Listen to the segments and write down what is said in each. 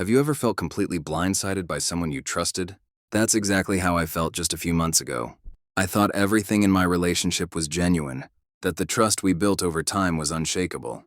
Have you ever felt completely blindsided by someone you trusted? That's exactly how I felt just a few months ago. I thought everything in my relationship was genuine, that the trust we built over time was unshakable.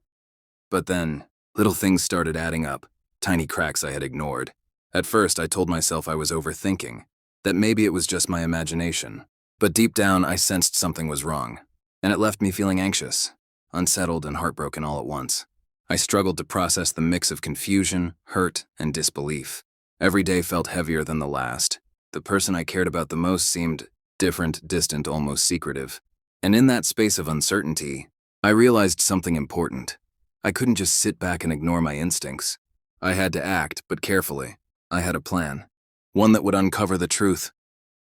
But then, little things started adding up, tiny cracks I had ignored. At first, I told myself I was overthinking, that maybe it was just my imagination. But deep down, I sensed something was wrong, and it left me feeling anxious, unsettled, and heartbroken all at once. I struggled to process the mix of confusion, hurt, and disbelief. Every day felt heavier than the last. The person I cared about the most seemed different, distant, almost secretive. And in that space of uncertainty, I realized something important. I couldn't just sit back and ignore my instincts. I had to act, but carefully. I had a plan. One that would uncover the truth,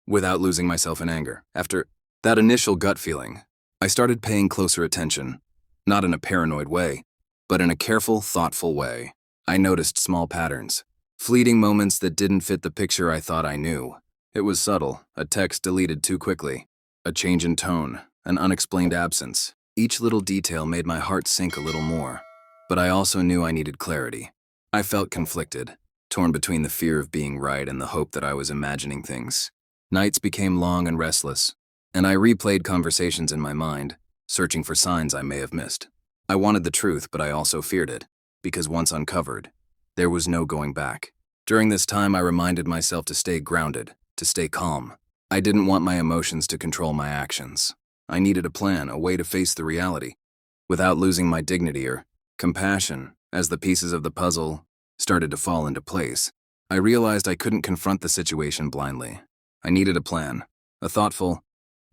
without losing myself in anger. After that initial gut feeling, I started paying closer attention, not in a paranoid way, but in a careful, thoughtful way. I noticed small patterns, fleeting moments that didn't fit the picture I thought I knew. It was subtle, a text deleted too quickly, a change in tone, an unexplained absence. Each little detail made my heart sink a little more, but I also knew I needed clarity. I felt conflicted, torn between the fear of being right and the hope that I was imagining things. Nights became long and restless, and I replayed conversations in my mind, searching for signs I may have missed. I wanted the truth, but I also feared it, because once uncovered, there was no going back. During this time, I reminded myself to stay grounded, to stay calm. I didn't want my emotions to control my actions. I needed a plan, a way to face the reality, without losing my dignity or compassion. As the pieces of the puzzle started to fall into place, I realized I couldn't confront the situation blindly. I needed a plan, a thoughtful,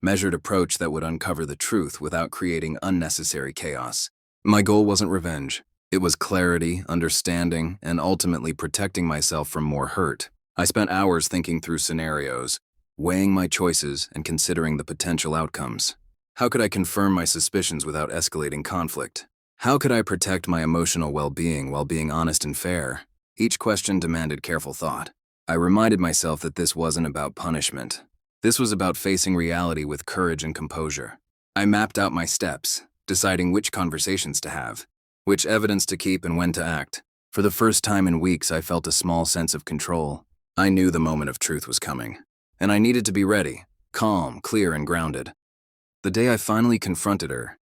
measured approach that would uncover the truth without creating unnecessary chaos. My goal wasn't revenge. It was clarity, understanding, and ultimately protecting myself from more hurt. I spent hours thinking through scenarios, weighing my choices and considering the potential outcomes. How could I confirm my suspicions without escalating conflict? How could I protect my emotional well-being while being honest and fair? Each question demanded careful thought. I reminded myself that this wasn't about punishment. This was about facing reality with courage and composure. I mapped out my steps, deciding which conversations to have, which evidence to keep, and when to act. For the first time in weeks, I felt a small sense of control. I knew the moment of truth was coming, and I needed to be ready, calm, clear, and grounded. The day I finally confronted her,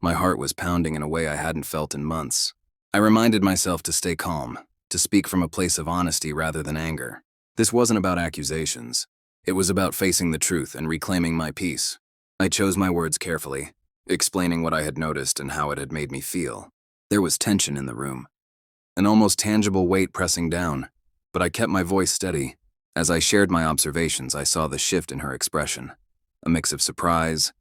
my heart was pounding in a way I hadn't felt in months. I reminded myself to stay calm, to speak from a place of honesty rather than anger. This wasn't about accusations. It was about facing the truth and reclaiming my peace. I chose my words carefully, explaining what I had noticed and how it had made me feel. There was tension in the room, an almost tangible weight pressing down, but I kept my voice steady. As I shared my observations, I saw the shift in her expression, a mix of surprise,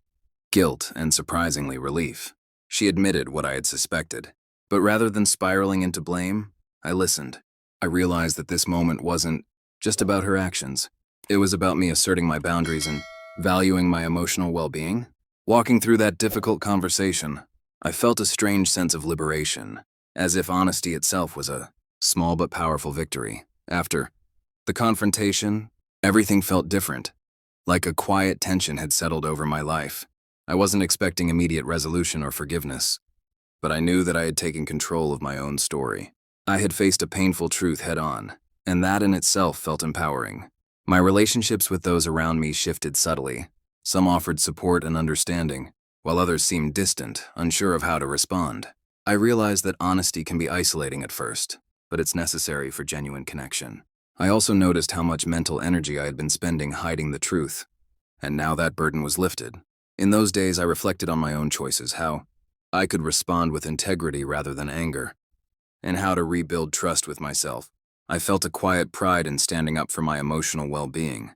guilt, and surprisingly relief. She admitted what I had suspected, but rather than spiraling into blame, I listened. I realized that this moment wasn't just about her actions. It was about me asserting my boundaries and valuing my emotional well-being. Walking through that difficult conversation, I felt a strange sense of liberation, as if honesty itself was a small but powerful victory. After the confrontation, everything felt different, like a quiet tension had settled over my life. I wasn't expecting immediate resolution or forgiveness, but I knew that I had taken control of my own story. I had faced a painful truth head-on, and that in itself felt empowering. My relationships with those around me shifted subtly. Some offered support and understanding, while others seemed distant, unsure of how to respond. I realized that honesty can be isolating at first, but it's necessary for genuine connection. I also noticed how much mental energy I had been spending hiding the truth, and now that burden was lifted. In those days, I reflected on my own choices, how I could respond with integrity rather than anger, and how to rebuild trust with myself. I felt a quiet pride in standing up for my emotional well-being,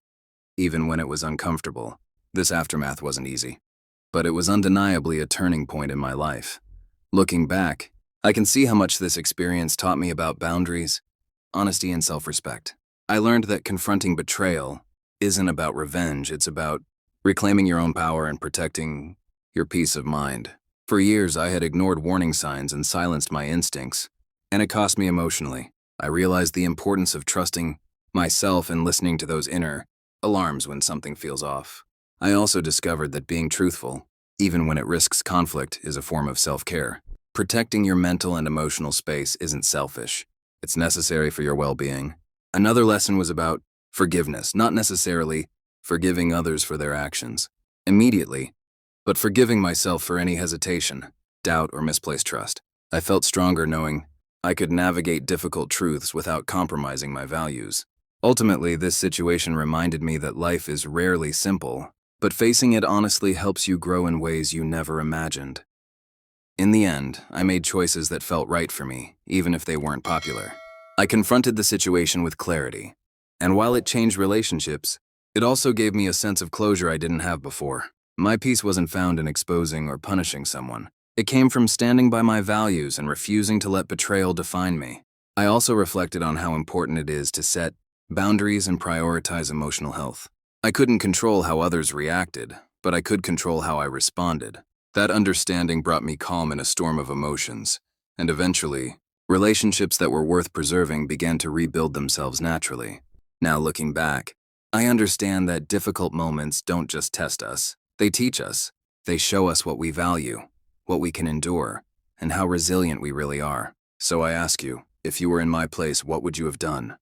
even when it was uncomfortable. This aftermath wasn't easy, but it was undeniably a turning point in my life. Looking back, I can see how much this experience taught me about boundaries, honesty, and self-respect. I learned that confronting betrayal isn't about revenge, it's about reclaiming your own power and protecting your peace of mind. For years, I had ignored warning signs and silenced my instincts, and it cost me emotionally. I realized the importance of trusting myself and listening to those inner alarms when something feels off. I also discovered that being truthful, even when it risks conflict, is a form of self-care. Protecting your mental and emotional space isn't selfish. It's necessary for your well-being. Another lesson was about forgiveness, not necessarily forgiving others for their actions immediately, but forgiving myself for any hesitation, doubt, or misplaced trust. I felt stronger knowing I could navigate difficult truths without compromising my values. Ultimately, this situation reminded me that life is rarely simple, but facing it honestly helps you grow in ways you never imagined. In the end, I made choices that felt right for me, even if they weren't popular. I confronted the situation with clarity, and while it changed relationships, it also gave me a sense of closure I didn't have before. My peace wasn't found in exposing or punishing someone. It came from standing by my values and refusing to let betrayal define me. I also reflected on how important it is to set boundaries and prioritize emotional health. I couldn't control how others reacted, but I could control how I responded. That understanding brought me calm in a storm of emotions, and eventually, relationships that were worth preserving began to rebuild themselves naturally. Now looking back, I understand that difficult moments don't just test us, they teach us. They show us what we value, what we can endure, and how resilient we really are. So I ask you, if you were in my place, what would you have done?